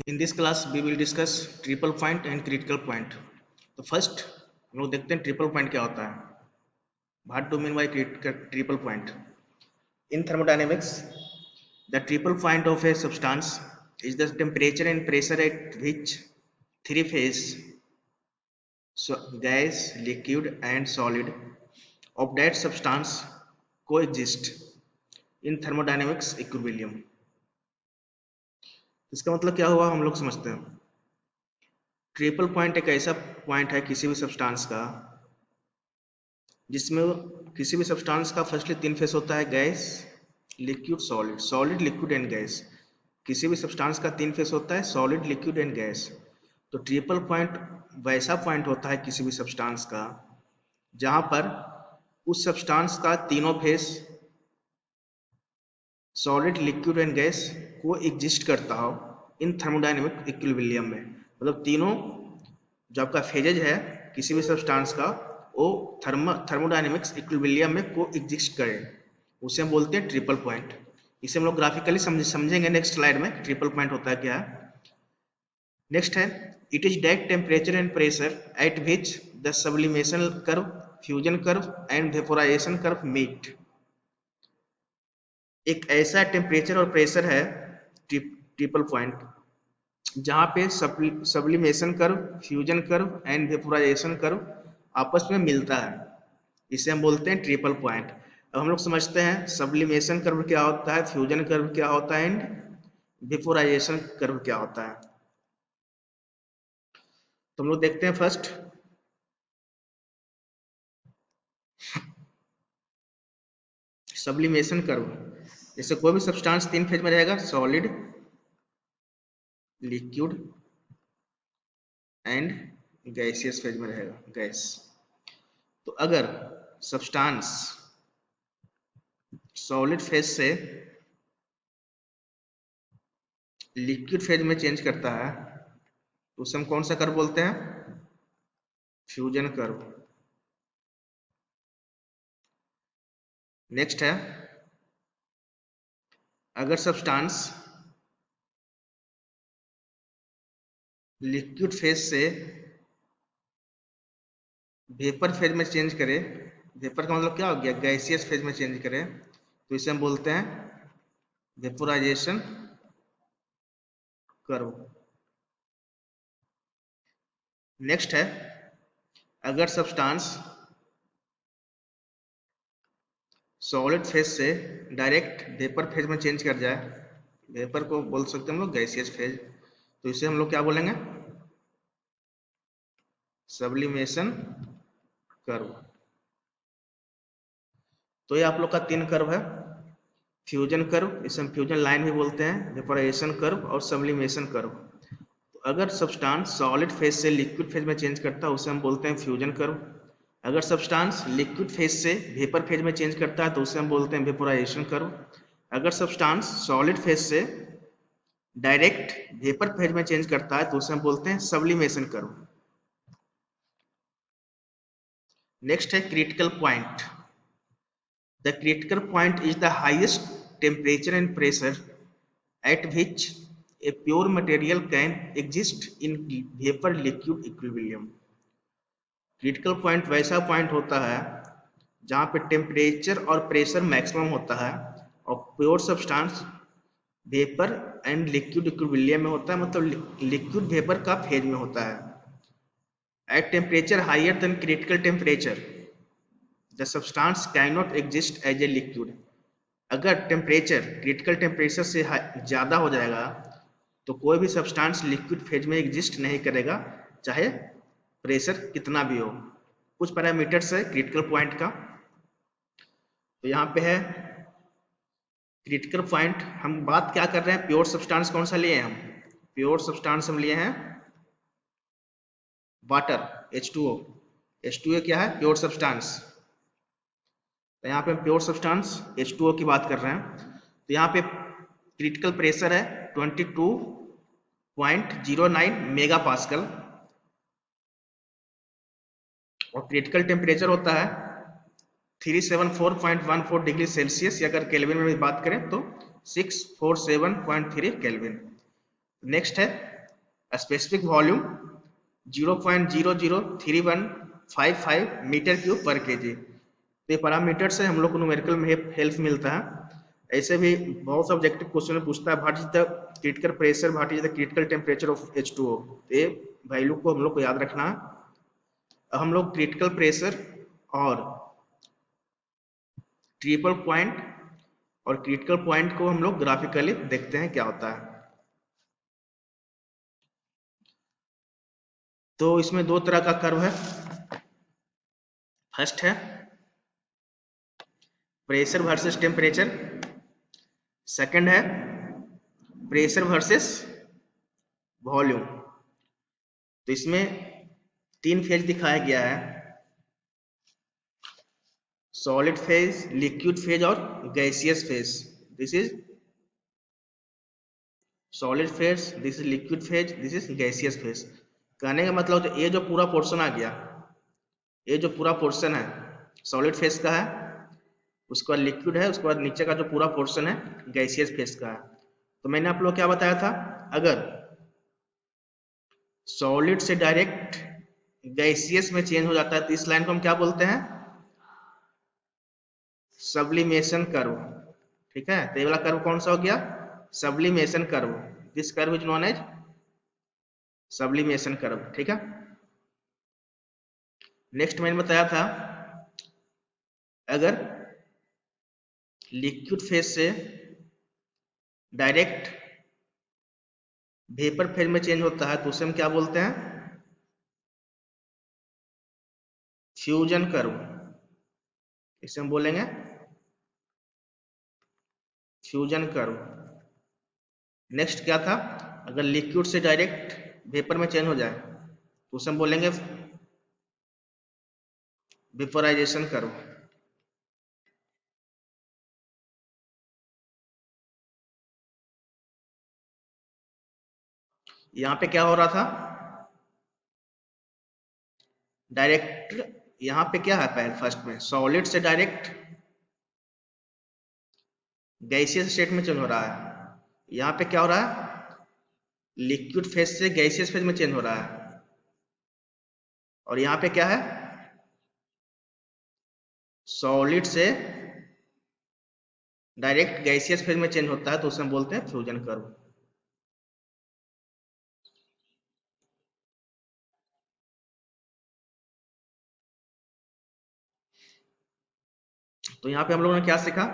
In this class we will discuss triple point and critical point. तो first हम लोग देखते हैं ट्रिपल पॉइंट क्या होता है। What do mean by triple point? In thermodynamics the triple point of a substance is the temperature and pressure at which three phase gas, liquid and solid of that substance coexist in thermodynamics equilibrium। इसका मतलब क्या हुआ हम लोग समझते हैं। Triple point एक ऐसा पॉइंट है किसी भी सब्सटेंस का जिसमें किसी भी सब्सटेंस का फर्स्टली तीन फेस होता है, gas, liquid, solid. Solid, liquid and gas. किसी भी सब्सटेंस का तीन फेस होता है, सॉलिड, लिक्विड एंड गैस। तो ट्रिपल पॉइंट वैसा पॉइंट होता है किसी भी सब्सटेंस का जहां पर उस सब्सटेंस का तीनों face solid, liquid and gas को एग्जिस्ट करता हो इन थर्मोडायनेमिक इक्विलिब्रियम में। मतलब तीनों जो आपका फेजेज है किसी भी सब्सटेंस का वो थर्मोडायनेमिक्स इक्विलिब्रियम में को एग्जिस्ट करे, उसे हम बोलते हैं ट्रिपल पॉइंट। इसे हम लोग ग्राफिकली समझेंगे नेक्स्ट स्लाइड में ट्रिपल पॉइंट होता है क्या है। नेक्स्ट है it is that temperature and pressure at which the sublimation curve, fusion curve and vaporisation curve meet. एक ऐसा टेम्परेचर और प्रेशर है ट्रिपल पॉइंट जहां पे sublimation curve, fusion curve and vaporisation curve आपस में मिलता है। इसे हम बोलते हैं ट्रिपल पॉइंट। अब हम लोग समझते हैं सब्लिमेशन कर्व क्या होता है, फ्यूजन कर्व क्या होता है एंड वेपोराइजेशन कर्व क्या होता है। तो हम लोग देखते हैं फर्स्ट सब्लिमेशन कर्व। जैसे कोई भी सब्सटेंस तीन फेज में रहेगा, solid, liquid and gaseous phase में रहेगा, गैस। तो अगर सब्सटेंस सॉलिड फेज से लिक्विड फेज में चेंज करता है तो उसे हम कौन सा कर्व बोलते हैं? Fusion curve. नेक्स्ट है अगर सब्सटेंस लिक्विड फेज से वेपर फेज में चेंज करे, वेपर का मतलब क्या हो गया, गैसियस फेज में चेंज करे, तो इसे हम बोलते हैं वेपोराइजेशन कर्व। नेक्स्ट है अगर सब्सटेंस सॉलिड फेज से डायरेक्ट वेपर फेज में चेंज कर जाए, वेपर को बोल सकते हैं हम लोग गैसियस फेज, तो इसे हम लोग क्या बोलेंगे? Sublimation curve. तो ये आप लोग का तीन कर्व है, फ्यूजन कर्व, इसे हम फ्यूजन लाइन भी बोलते हैं, वेपोराइजेशन कर्व और सब्लिमेशन कर्व। तो अगर सब्सटेंस सॉलिड फेज से लिक्विड फेज में चेंज करता है उसे हम बोलते हैं फ्यूजन कर्व। अगर सब्सटेंस लिक्विड फेज से वेपर फेज में चेंज करता है तो उसे हम बोलते हैं वेपोराइजेशन कर्व। अगर सब्सटेंस सॉलिड फेज से डायरेक्ट वेपर फेज में चेंज करता है तो उसे हम बोलते हैं सब्लिमेशन कर्व। नेक्स्ट है critical point. The critical point is the highest temperature and pressure at which a pure material can exist in vapor liquid equilibrium। Critical point वैसा पॉइंट होता है जहां पे टेम्परेचर और प्रेशर मैक्सिमम होता है और pure substance vapour and liquid equilibrium में होता है, मतलब लिक्विड वेपर का फेज में होता है। At temperature higher than critical temperature the substance can not exist as a liquid. अगर टेम्परेचर क्रिटिकल टेम्परेचर से ज़्यादा हो जाएगा तो कोई भी सब्सटेंस लिक्विड फेज में एग्जिस्ट नहीं करेगा, चाहे प्रेशर कितना भी हो। कुछ पैरामीटर्स है क्रिटिकल पॉइंट का। तो यहाँ पे है क्रिटिकल पॉइंट। हम बात क्या कर रहे हैं, प्योर सब्सटेंस कौन सा लिए हैं हम? प्योर सब्सटेंस हम लिए हैं वाटर, H2O। H2O क्या है? Pure substance. तो यहाँ पे हम प्योर सब्सटेंस H2O की बात कर रहे हैं। तो यहाँ पे क्रिटिकल प्रेशर है 22.09 मेगा पास्कल और क्रिटिकल टेम्परेचर होता है 374.14 डिग्री सेल्सियस, या अगर केल्विन में बात करें तो 647.3 केल्विन। नेक्स्ट है स्पेसिफिक वॉल्यूम 0.003155 मीटर क्यूब पर केजी। तो ये पैरामीटर से हम लोग को न्यूमेरिकल में हेल्प मिलता है। ऐसे भी बहुत सा ऑब्जेक्टिव क्वेश्चन में पूछता है what is the critical pressure, what is the critical temperature of H2O। ये वैल्यू को हम लोग को याद रखना है। हम लोग क्रिटिकल प्रेशर और ट्रिपल पॉइंट और क्रिटिकल पॉइंट को हम लोग ग्राफिकली देखते हैं क्या होता है। तो इसमें दो तरह का कर्व है। फर्स्ट है प्रेशर वर्सेस टेम्परेचर, सेकंड है प्रेशर वर्सेस वॉल्यूम। तो इसमें तीन फेज दिखाया गया है, सॉलिड फेज, लिक्विड फेज और gaseous phase. This is solid phase, this is liquid phase, this is gaseous phase. कहने का मतलब तो ये जो पूरा पोर्शन आ गया, ये जो पूरा पोर्शन है सॉलिड फेज का है, उसके बाद लिक्विड है, उसके बाद नीचे का जो पूरा पोर्शन है गैसियस फेज का है। तो मैंने आप लोग क्या बताया था, अगर सॉलिड से डायरेक्ट गैसियस में चेंज हो जाता है तो इस लाइन को हम क्या बोलते हैं, सब्लिमेशन कर्व। ठीक है, तो ये वाला कर्व कौन सा हो गया, sublimation curve. This curve is known as sublimation curve. ठीक है, नेक्स्ट मैंने बताया था अगर लिक्विड फेज से डायरेक्ट वेपर फेज में चेंज होता है तो उसे हम क्या बोलते हैं, फ्यूजन कर्व। इसे हम बोलेंगे फ्यूजन कर्व। नेक्स्ट क्या था, अगर लिक्विड से डायरेक्ट वेपर में चेंज हो जाए तो उसे हम बोलेंगे वेपोराइजेशन कर्व। यहां पे क्या हो रहा था, डायरेक्ट, यहां पे क्या है पहले फर्स्ट में सॉलिड से डायरेक्ट गैसियस स्टेट में चेंज हो रहा है। यहां पे क्या हो रहा है, लिक्विड फेज से गैसियस फेज में चेंज हो रहा है। और यहां पे क्या है, सॉलिड से डायरेक्ट गैसियस फेज में चेंज होता है तो उसे हम बोलते हैं फ्यूजन कर्व। तो यहां पे हम लोगों ने क्या सीखा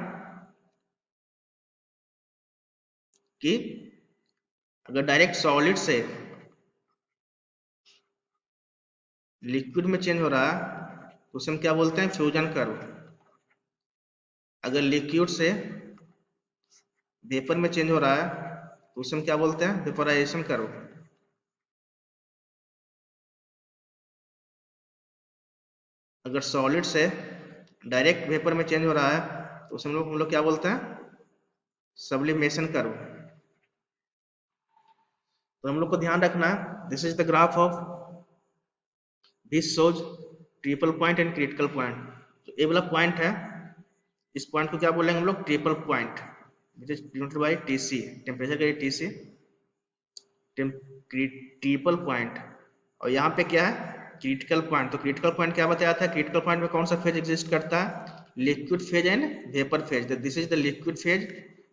कि अगर डायरेक्ट सॉलिड से लिक्विड में चेंज हो रहा है तो उसे हम क्या बोलते हैं, फ्यूजन कर्व। अगर लिक्विड से वेपर में चेंज हो रहा है तो उसे हम क्या बोलते हैं, वेपोराइजेशन कर्व। अगर सॉलिड से डायरेक्ट वेपर में चेंज हो रहा है तो उसे हम लोग क्या बोलते हैं, सब्लिमेशन कर्व। तो हम लोग को ध्यान रखना है, this is the graph of this shows triple point and critical point. तो ये वाला पॉइंट है, इस पॉइंट को क्या बोलेंगे हम लोग, triple point, which is denoted by TC, temperature का टीसी, ट्रिपल पॉइंट। और यहाँ पे क्या है, क्रिटिकल पॉइंट। तो क्रिटिकल पॉइंट क्या बताया था, क्रिटिकल पॉइंट में कौन सा फेज एग्जिस्ट करता है, liquid phase and vapour phase. This is the liquid phase,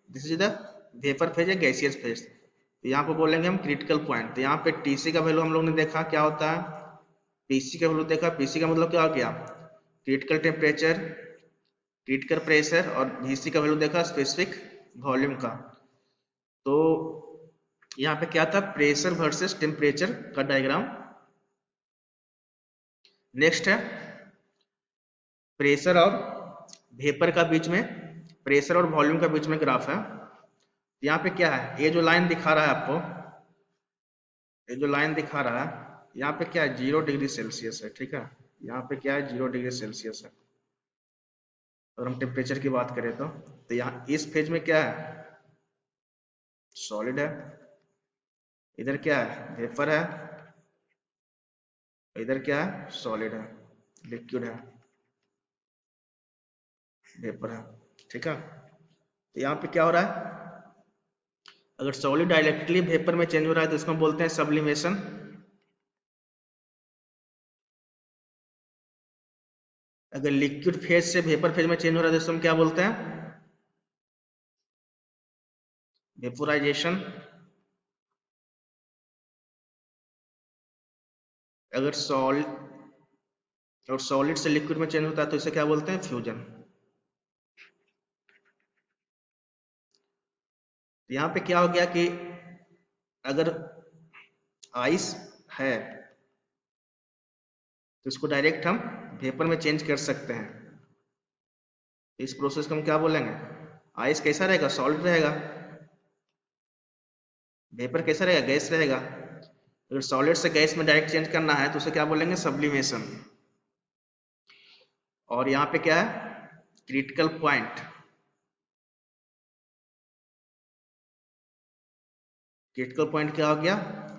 this is the vapour phase या गैसियस फेज। तो यहाँ पे बोलेंगे हम क्रिटिकल पॉइंट। तो यहाँ पे टीसी का वैल्यू हम लोग ने देखा क्या होता है, पीसी का वैल्यू देखा। पीसी का मतलब क्या हो गया, क्रिटिकल टेम्परेचर, क्रिटिकल प्रेशर, और वीसी का वैल्यू देखा स्पेसिफिक वॉल्यूम का। तो यहाँ पे क्या था, प्रेशर वर्सेस टेम्परेचर का डायग्राम। नेक्स्ट है प्रेशर और वेपर का बीच में, प्रेशर और वॉल्यूम का बीच में ग्राफ है। यहाँ पे क्या है, ये जो लाइन दिखा रहा है आपको, ये जो लाइन दिखा रहा है यहाँ पे क्या है, 0 डिग्री सेल्सियस है। ठीक है, यहाँ पे क्या है, 0 डिग्री सेल्सियस है। अगर हम टेम्परेचर की बात करें तो यहाँ इस फेज में क्या है, सॉलिड है, इधर क्या है, वेपर है, इधर क्या है, सॉलिड है, लिक्विड है, वेपर है। ठीक है, तो यहाँ पे क्या हो रहा है, अगर सॉलिड डायरेक्टली वेपर में चेंज हो रहा है तो इसको बोलते हैं सब्लिमेशन। अगर लिक्विड फेज से वेपर फेज में चेंज हो रहा है तो इसको हम क्या बोलते हैं? वेपोराइजेशन। अगर सॉलिड से लिक्विड में चेंज होता है तो इसे क्या बोलते हैं? फ्यूजन। यहाँ पे क्या हो गया कि अगर आइस है तो इसको डायरेक्ट हम वेपर में चेंज कर सकते हैं। इस प्रोसेस को हम क्या बोलेंगे? आइस कैसा रहेगा? सॉलिड रहेगा। वेपर कैसा रहेगा? गैस रहेगा। अगर सॉलिड से गैस में डायरेक्ट चेंज करना है तो उसे क्या बोलेंगे? सब्लिमेशन। और यहाँ पे क्या है? Critical point. क्रिटिकल पॉइंट क्या हो गया?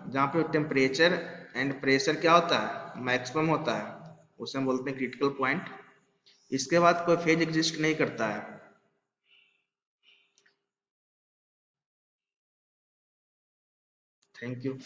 जहाँ पे टेम्परेचर एंड प्रेशर क्या होता है? मैक्सिमम होता है, उसे हम बोलते हैं क्रिटिकल पॉइंट। इसके बाद कोई फेज एग्जिस्ट नहीं करता है। Thank you.